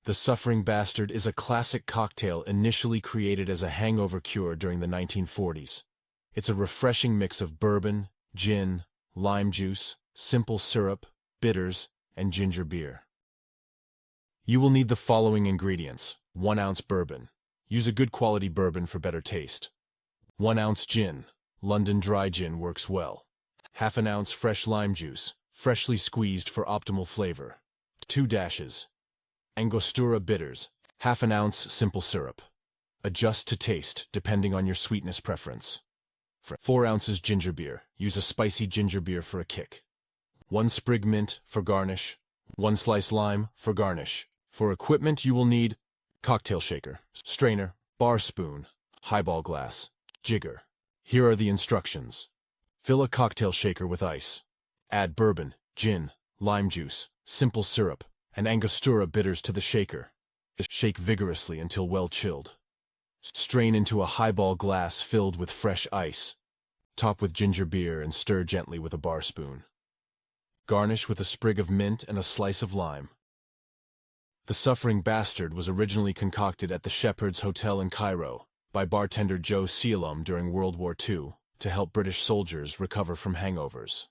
The Suffering Bastard is a classic cocktail initially created as a hangover cure during the 1940s. It's a refreshing mix of bourbon, gin, lime juice, simple syrup, bitters, and ginger beer. You will need the following ingredients: 1 ounce bourbon. Use a good quality bourbon for better taste. 1 ounce gin. London dry gin works well. Half an ounce fresh lime juice, freshly squeezed for optimal flavor. 2 dashes. Angostura bitters. Half an ounce simple syrup. Adjust to taste, depending on your sweetness preference. 4 ounces ginger beer. Use a spicy ginger beer for a kick. 1 sprig mint for garnish. 1 slice lime for garnish. For equipment, you will need cocktail shaker, strainer, bar spoon, highball glass, jigger. Here are the instructions. Fill a cocktail shaker with ice. Add bourbon, gin, lime juice, simple syrup, and Angostura bitters to the shaker. Shake vigorously until well chilled. Strain into a highball glass filled with fresh ice. Top with ginger beer and stir gently with a bar spoon. Garnish with a sprig of mint and a slice of lime. The Suffering Bastard was originally concocted at the Shepherd's Hotel in Cairo by bartender Joe Sealom during World War II to help British soldiers recover from hangovers.